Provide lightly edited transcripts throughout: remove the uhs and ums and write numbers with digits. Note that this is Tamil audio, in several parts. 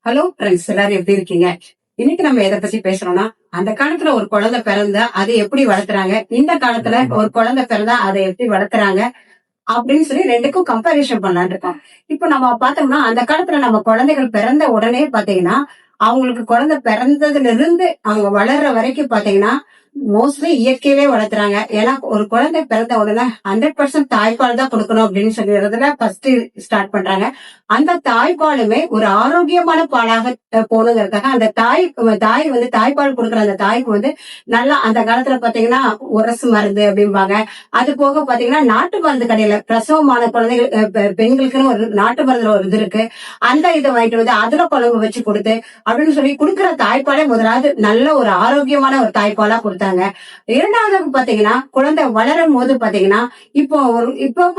ஹலோ ஃப்ரெண்ட்ஸ், எல்லாரும் எப்படி இருக்கீங்க? இன்னைக்கு நம்ம எதை பத்தி பேசுறோம்னா, அந்த காலத்துல ஒரு குழந்தை பிறந்தா அதை எப்படி வளர்த்துறாங்க, இந்த காலத்துல ஒரு குழந்தை பிறந்தா அதை எப்படி வளர்த்துறாங்க அப்படின்னு சொல்லி ரெண்டுக்கும் கம்பேரிசன் பண்ணலான்னு இருக்கோம். இப்ப நம்ம பார்த்தோம்னா, அந்த காலத்துல நம்ம குழந்தைகள் பிறந்த உடனே பாத்தீங்கன்னா, அவங்களுக்கு குழந்தை பிறந்ததுல இருந்து அவங்க வளர்ற வரைக்கும் பாத்தீங்கன்னா, மோஸ்ட்லி இயற்கையிலே வளர்த்துறாங்க. ஏன்னா ஒரு குழந்தை பிறந்த உடனே 100% தாய்ப்பால் தான் கொடுக்கணும் அப்படின்னு சொல்லிடுறதுல ஃபர்ஸ்ட் ஸ்டார்ட் பண்றாங்க. அந்த தாய்ப்பாலுமே ஒரு ஆரோக்கியமான பாலாக போகணுங்கிறதுக்காக அந்த தாய் வந்து தாய்ப்பால் கொடுக்குற அந்த தாய்க்கு வந்து நல்லா அந்த காலத்துல பாத்தீங்கன்னா உரசு மருந்து அப்படிம்பாங்க. அது போக பாத்தீங்கன்னா நாட்டு மருந்து கடையில பிரசவமான குழந்தைகள் பெண்களுக்குன்னு ஒரு நாட்டு மருந்துல ஒரு இது இருக்கு. அந்த இதை வாங்கிட்டு வந்து அதுல குழம்பு வச்சு கொடுத்து அப்படின்னு சொல்லி கொடுக்குற தாய்ப்பாலே முதலாவது நல்ல ஒரு ஆரோக்கியமான ஒரு தாய்ப்பாலா கொடுத்தாங்க. இரண்டாவது பாத்தீங்கன்னா குழந்தை வளரும் போது பாத்தீங்கன்னா இப்போ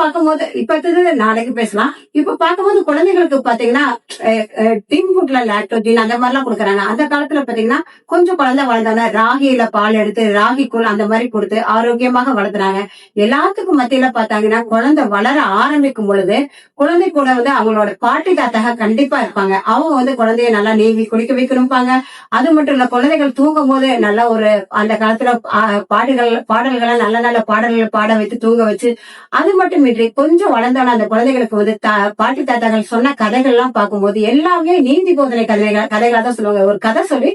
பார்க்கும்போது இப்ப நாளைக்கு பேசலாம். இப்ப பார்க்கும்போது குழந்தைகளுக்கு பாத்தீங்கன்னா டீன் ஃபுட்ல லாக்டோஜன் அந்த மாதிரி எல்லாம் கொடுக்குறாங்க. அந்த காலத்துல பாத்தீங்கன்னா கொஞ்சம் குழந்தை வளர்ந்தாங்க, ராகியில பால் எடுத்து ராகி கூழ் அந்த மாதிரி கொடுத்து ஆரோக்கியமாக வளர்த்துறாங்க. எல்லாத்துக்கும் மத்தியில பாத்தாங்கன்னா குழந்தை வளர ஆரம்பிக்கும் பொழுது குழந்தை கூட வந்து அவங்களோட பாட்டி தாத்தாக கண்டிப்பா இருப்பாங்க. அவங்க வந்து குழந்தைய நல்லா நீவி குடிக்க வைக்கணும்பாங்க. அது மட்டும் இல்ல, குழந்தைகள் தூங்கும் போது நல்ல ஒரு அந்த காலத்துல பாடல்களை நல்ல நல்ல பாடல்கள் பாட வைத்து தூங்க வச்சு, அது மட்டும் இன்றி கொஞ்சம் வளர்ந்தாலும் அந்த குழந்தைகளுக்கு வந்து பாட்டி தாத்தாக்கள் சொன்ன கதைகள் எல்லாம் பார்க்கும்போது எல்லாமே நீதி போதனை கதைகளா தான் சொல்லுவாங்க. ஒரு கதை சொல்லி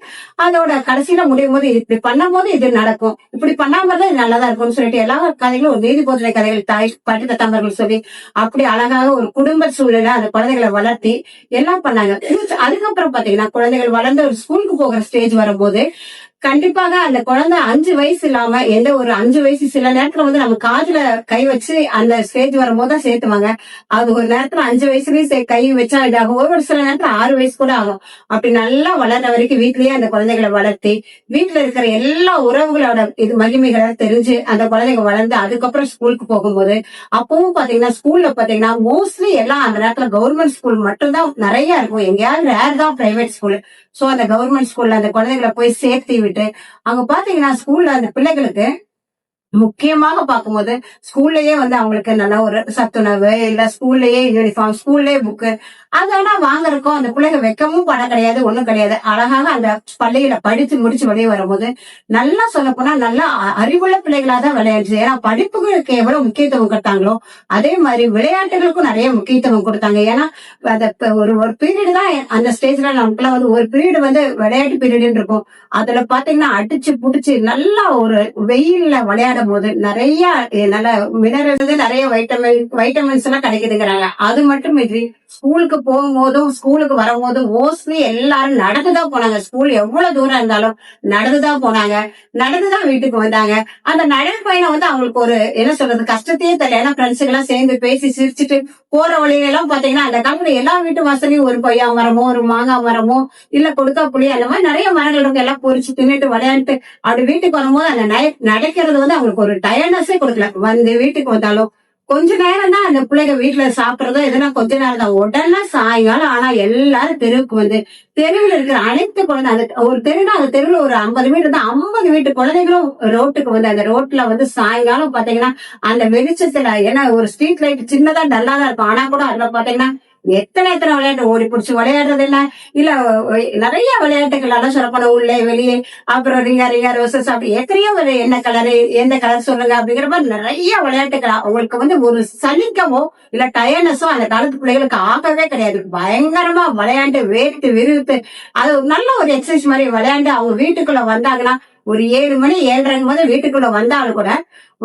அதோட கடைசியில முடியும் போது இப்படி பண்ணும் போது இது நடக்கும், இப்படி பண்ணாமதான் இது நல்லதா இருக்கும்னு சொல்லிட்டு எல்லா கதைகளும் ஒரு நீதி போதனை கதைகள் தாய் பாட்டி தாத்தாமர்கள் சொல்லி அப்படி அழகாக ஒரு குடும்ப சூழல அந்த குழந்தைகளை வளர்த்தி எல்லாம் பண்ணாங்க. அதுக்கப்புறம் பாத்தீங்கன்னா குழந்தைகள் வளர்ந்து ஒரு ஸ்கூலுக்கு போகிற ஸ்டேஜ் வரும்போது கண்டிப்பாக அந்த குழந்தை 5 வயசு இல்லாம எந்த ஒரு 5 வயசு சில நேரத்துல வந்து நம்ம காதுல கை வச்சு அந்த ஸ்டேஜ் வரும்போது தான் சேர்த்துவாங்க. அது ஒரு நேரத்துல 5 வயசுலயும் கை வச்சா இதாகும், ஒரு சில நேரத்துல 6 வயசு கூட ஆகும். அப்படி நல்லா வளர்ற வரைக்கும் வீட்லயே அந்த குழந்தைகளை வளர்த்தி வீட்டுல இருக்கிற எல்லா உறவுகளோட இது மகிமைகளை தெரிஞ்சு அந்த குழந்தைங்க வளர்ந்து அதுக்கப்புறம் ஸ்கூலுக்கு போகும்போது அப்பவும் பாத்தீங்கன்னா ஸ்கூல்ல பாத்தீங்கன்னா மோஸ்ட்லி எல்லாம் அந்த நேரத்துல கவர்மெண்ட் ஸ்கூல் மட்டும்தான் நிறைய இருக்கும். எங்கேயாவது ரேர் தான் பிரைவேட் ஸ்கூல். சோ அந்த கவர்மெண்ட் ஸ்கூல்ல அந்த குழந்தைகளை போய் சேர்த்து விட்டு அங்க பாத்தீங்கன்னா ஸ்கூல்ல அந்த பிள்ளைகளுக்கு முக்கியமாக பார்க்கும்போது ஸ்கூல்லயே வந்து அவங்களுக்கு நல்ல ஒரு சத்துணவு, இல்ல ஸ்கூல்லயே யூனிஃபார்ம், ஸ்கூல்லயே புக்கு அதோட வாங்குறதுக்கும் அந்த பிள்ளைங்க வெக்கமும் படம் கிடையாது, ஒண்ணும் கிடையாது. அழகாக அந்த பள்ளியில படிச்சு முடிச்சு வெளியே வரும்போது நல்லா சொல்ல போனா நல்லா அறிவுள்ள பிள்ளைகளா தான் விளையாடுச்சு. ஏன்னா படிப்புகளுக்கு எவ்வளவு முக்கியத்துவம் கொடுத்தாங்களோ அதே மாதிரி விளையாட்டுகளுக்கும் நிறைய முக்கியத்துவம் கொடுத்தாங்க. ஏன்னா ஒரு ஒரு பீரியட் தான் அந்த ஸ்டேஜ்ல நமக்குலாம் வந்து ஒரு பீரியட் வந்து விளையாட்டு பீரியட்னு இருக்கும். அதுல பாத்தீங்கன்னா அடிச்சு புடிச்சு நல்லா ஒரு வெயில்ல விளையாடும் போது நிறைய நல்ல மினரல்ஸ் நிறைய வைட்டமின்ஸ் எல்லாம் கிடைக்குதுங்கிறாங்க. அது மட்டும் இன்றி ஸ்கூலுக்கு போகும்போதும் ஸ்கூலுக்கு வரும்போதும் மோஸ்ட்லி எல்லாரும் நடந்துதான் போனாங்க. ஸ்கூல் எவ்வளவு தூரம் இருந்தாலும் நடந்துதான் போனாங்க, நடந்துதான் வீட்டுக்கு வந்தாங்க. அந்த நடல் பயணம் வந்து அவங்களுக்கு ஒரு என்ன சொல்றது கஷ்டத்தையே தெரியல. ஏன்னா ஃப்ரெண்ட்ஸுங்க எல்லாம் சேர்ந்து பேசி சிரிச்சுட்டு போற வழியில எல்லாம் பாத்தீங்கன்னா அந்த காலத்துல எல்லா வீட்டு வாசலையும் ஒரு கொய்யா மரமோ ஒரு மாங்காய் மரமோ இல்ல கொடுக்கா புளி அந்த மாதிரி நிறைய மரங்கள் இருக்கு. எல்லாம் பொறிச்சு தின்னுட்டு விளையாண்டு அப்படி வீட்டுக்கு வரும்போது அந்த நடக்கிறது வந்து அவங்களுக்கு ஒரு டயர்னஸே கொடுக்கல. வந்து வீட்டுக்கு வந்தாலும் கொஞ்ச நேரம் தான் அந்த பிள்ளைங்க வீட்டுல சாப்பிடுறதோ எதுனா கொஞ்ச நேரம் தான். உடனே சாயங்காலம் ஆனா எல்லாரும் தெருவுக்கு வந்து தெருவில் இருக்கிற அனைத்து குழந்தை அந்த ஒரு தெருனா அந்த தெருவில் ஒரு 50 வீடு இருந்தா 50 வீட்டு குழந்தைகளும் ரோட்டுக்கு வந்து அந்த ரோட்ல வந்து சாயங்காலம் பாத்தீங்கன்னா அந்த வெளிச்சத்துல ஏன்னா ஒரு ஸ்ட்ரீட் லைட் சின்னதா டல்லாதான் இருக்கும். ஆனா கூட அதுல பாத்தீங்கன்னா எத்தனை விளையாட்டு ஓடி பிடிச்சி விளையாடுறது என்ன இல்ல நிறைய விளையாட்டுகள் எல்லாம் சொல்லப்போன உள்ளே வெளியே அப்புறம் ரிங்கா ரோசஸ் அப்படி எத்தனையோ ஒரு என்ன கலரு எந்த கலர் சொல்லுங்க அப்படிங்கிற மாதிரி நிறைய விளையாட்டுகள் அவங்களுக்கு வந்து ஒரு சலிக்கவோ இல்ல டயர்னஸோ அந்த காலத்து பிள்ளைகளுக்கு ஆகவே கிடையாது. பயங்கரமா விளையாண்டு வேர்த்து விரிவித்து அது நல்ல ஒரு எக்ஸசைஸ் மாதிரி விளையாண்டு அவங்க வீட்டுக்குள்ள வந்தாங்கன்னா ஒரு 7 மணி 7:30 போது வீட்டுக்குள்ள வந்தாலும் கூட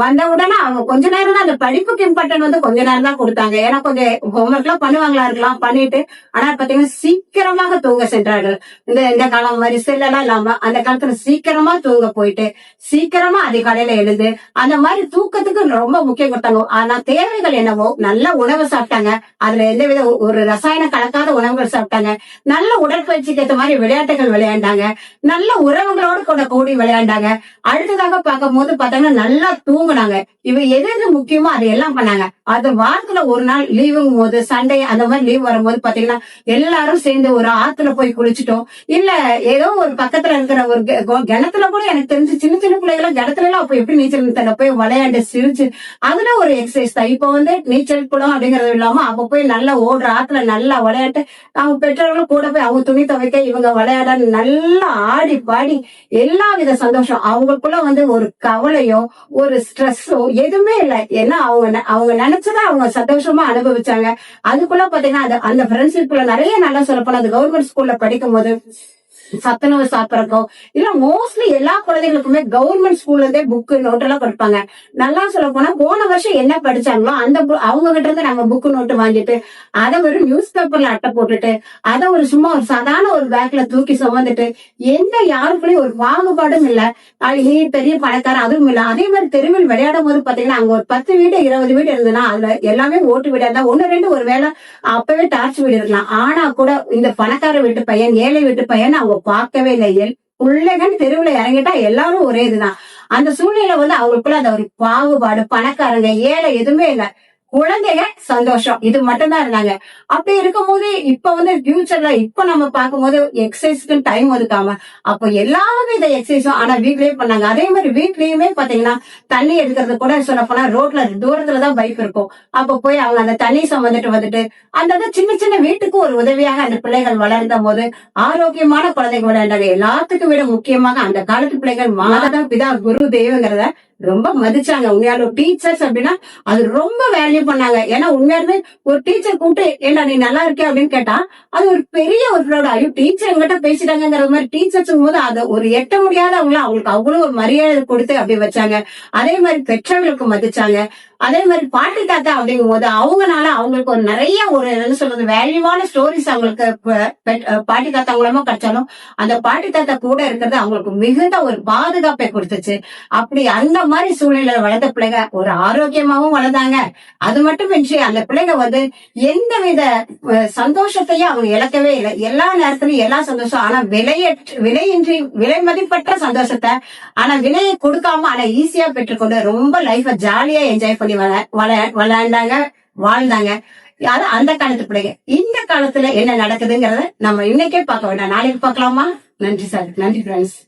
வந்த உடனே அவங்க கொஞ்ச நேரம் தான் அந்த படிப்புக்கு இம்பார்ட்டன் வந்து கொஞ்ச நேரம் தான் கொடுத்தாங்க. ஏன்னா கொஞ்சம் ஹோம்ஒர்க் எல்லாம் பண்ணுவாங்களா இருக்கலாம் பண்ணிட்டு ஆனா பாத்தீங்கன்னா சீக்கிரமாக தூங்க சென்றார்கள். இந்த காலம் மாதிரி செல்லெல்லாம் இல்லாம அந்த காலத்துல சீக்கிரமா தூங்க போயிட்டு சீக்கிரமா அதிகாலையில எழுந்து அந்த மாதிரி தூக்கத்துக்கு ரொம்ப முக்கியம் கொடுத்தாங்க. ஆனா தேவைகள் என்னவோ நல்ல உணவு சாப்பிட்டாங்க. அதுல எந்தவித ஒரு ரசாயனம் கலக்காத உணவுகள் சாப்பிட்டாங்க. நல்ல உடற்பயிற்சிக்கு ஏற்ற மாதிரி விளையாட்டுகள் விளையாண்டாங்க. நல்ல உறவுகளோடு கூட கூடி விளையாண்டாங்க. விளையாண்டாங்க. அடுத்ததாக பார்க்கும்போது பாத்தீங்கன்னா நல்லா தூங்குனாங்க. இவ எது எது முக்கியமோ அது எல்லாம் பண்ணாங்க. அது வாரத்துல ஒரு நாள் லீவுங்கும் போது சண்டே அந்த மாதிரி லீவ் வரும்போது பாத்தீங்கன்னா எல்லாரும் சேர்ந்து ஒரு ஆத்துல போய் குளிச்சுட்டோம். இல்ல ஏதோ ஒரு பக்கத்துல இருக்கிற ஒரு கிணத்துல கூட எனக்கு தெரிஞ்சு சின்ன சின்ன பிள்ளைகளும் கிணத்துல எல்லாம் அப்ப எப்படி நீச்சல் தண்ண போய் விளையாண்டு சிரிச்சு அதுல ஒரு எக்ஸசைஸ் தான். இப்ப நீச்சல் குளம் அப்படிங்கறது இல்லாம அப்ப போய் நல்லா ஓடுற ஆத்துல நல்லா விளையாட்டு அவங்க பெற்றோர்களும் கூட போய் அவங்க துணி துவைக்க இவங்க விளையாட நல்லா ஆடி பாடி எல்லா வித சந்தோஷம். அவங்களுக்குள்ள ஒரு கவலையோ ஒரு ஸ்ட்ரெஸ்ஸோ எதுவுமே இல்லை. ஏன்னா அவங்க நினைச்சதை அவங்க சந்தோஷமா அனுபவிச்சாங்க. அதுக்குள்ள பாத்தீங்கன்னா அந்த ஃப்ரெண்ட்ஷிப்ல நிறைய நல்லா சொல்லப்போனா அது கவர்மெண்ட் ஸ்கூல்ல படிக்கும் போது சத்துணவு சாப்பிடறக்கோ இல்ல மோஸ்ட்லி எல்லா குழந்தைகளுக்குமே கவர்மெண்ட் ஸ்கூல்ல இருந்தே புக்கு நோட் எல்லாம் கொடுப்பாங்க. நல்லா சொல்ல போனா போன வருஷம் என்ன படிச்சாங்களோ அந்த அவங்க கிட்ட இருந்து நம்ம புக்கு நோட்டு வாங்கிட்டு அதை ஒரு நியூஸ் பேப்பர்ல அட்டை போட்டுட்டு அதை சும்மா ஒரு சாதாரண ஒரு பேக்ல தூக்கி சுமந்துட்டு எந்த யாருக்குள்ளயும் ஒரு பாகுபாடும் இல்ல. நீ பெரிய பணக்காரன் அதுவும் இல்ல. அதே மாதிரி தெருவில் விளையாடும் போது பாத்தீங்கன்னா அங்க ஒரு 10 வீடு 20 வீடு இருந்ததுன்னா அதுல எல்லாமே ஓட்டு வீடா இருந்தா 1 2 ஒரு வேளை அப்பவே டார்ச் வீடு இருக்கலாம். ஆனா கூட இந்த பணக்கார வீட்டு பையன் ஏழை வீட்டு பையன் அவங்க பார்க்கவே இல்லை. பிள்ளைகள் தெருவுல இறங்கிட்டா எல்லாரும் ஒரே இதுதான். அந்த சூழ்நிலை அவங்களுக்குள்ள அந்த ஒரு பாகுபாடு பணக்காரங்க ஏழை எதுவுமே இல்ல. குழந்தைங்க சந்தோஷம் இது மட்டும் தான் இருந்தாங்க. அப்படி இருக்கும் போது இப்ப ஃபியூச்சர்ல இப்ப நம்ம பார்க்கும்போது எக்ஸசைஸ்க்கு டைம் ஒதுக்காம அப்ப எல்லா வித எக்ஸசைஸும் ஆனா வீட்லயே பண்ணாங்க. அதே மாதிரி வீட்லயுமே பாத்தீங்கன்னா தண்ணி எடுக்கிறது கூட சொல்ல போனா ரோட்ல தூரத்துலதான் பைப் இருக்கும். அப்ப போய் அவங்க அந்த தண்ணி வந்துட்டு அந்த சின்ன சின்ன வீட்டுக்கு ஒரு உதவியாக அந்த பிள்ளைகள் வளர்ந்த போது ஆரோக்கியமான குழந்தைங்க விளையாண்டாங்க. எல்லாத்துக்கும் விட முக்கியமாக அந்த காலத்து பிள்ளைகள் மாதா பிதா குரு தெய்வங்கிறத ரொம்ப மதிச்சாங்க. உண்மையாலும் டீச்சர்ஸ் அப்படின்னா அது ரொம்ப வேல்யூ பண்ணாங்க. ஏன்னா உண்மையாலுமே ஒரு டீச்சர் கூப்பிட்டு ஏண்டா நீ நல்லா இருக்க அப்படின்னு கேட்டா அது ஒரு பெரிய ஒரு ப்ரௌட். ஐயோ டீச்சர் எங்கிட்ட பேசிட்டாங்கிற மாதிரி டீச்சர்ஸ் போது அதை ஒரு எட்ட முடியாதவங்கள அவங்களுக்கு அவ்வளவு ஒரு மரியாதை கொடுத்து அப்படி வச்சாங்க. அதே மாதிரி பெற்றவர்களுக்கு மதிச்சாங்க. அதே மாதிரி பாட்டி தாத்தா அப்படிங்கும் போது அவங்கனால அவங்களுக்கு ஒரு நிறைய ஒரு என்ன சொல்றது வேல்யூவான ஸ்டோரிஸ் அவங்களுக்கு பாட்டி தாத்தா மூலமா கிடைச்சாலும் அந்த பாட்டி தாத்தா கூட இருக்கிறது அவங்களுக்கு மிகுந்த ஒரு பாதுகாப்பை கொடுத்துச்சு. அப்படி அந்த மாதிரி சூழ்நிலை வளர்ந்த பிள்ளைங்க ஒரு ஆரோக்கியமாவும் வளர்ந்தாங்க. அது மட்டும் இன்றி அந்த பிள்ளைங்க எந்த வித சந்தோஷத்தையும் அவங்க இழக்கவே இல்லை. எல்லா நேரத்திலும் எல்லா சந்தோஷம். ஆனா விலையின்றி விலை மதிப்பற்ற சந்தோஷத்தை ஆனா விலையை கொடுக்காம ஆனா ஈஸியா பெற்றுக்கொண்டு ரொம்ப லைஃப ஜாலியா என்ஜாய் பண்ணி விளையாண்டாங்க வாழ்ந்தாங்க. அது அந்த காலத்து பிள்ளைங்க. இந்த காலத்துல என்ன நடக்குதுங்கிறத நம்ம இன்னைக்கே பார்க்க வேண்டாம், நாளைக்கு பார்க்கலாமா? நன்றி சார். நன்றி ஃப்ரெண்ட்ஸ்.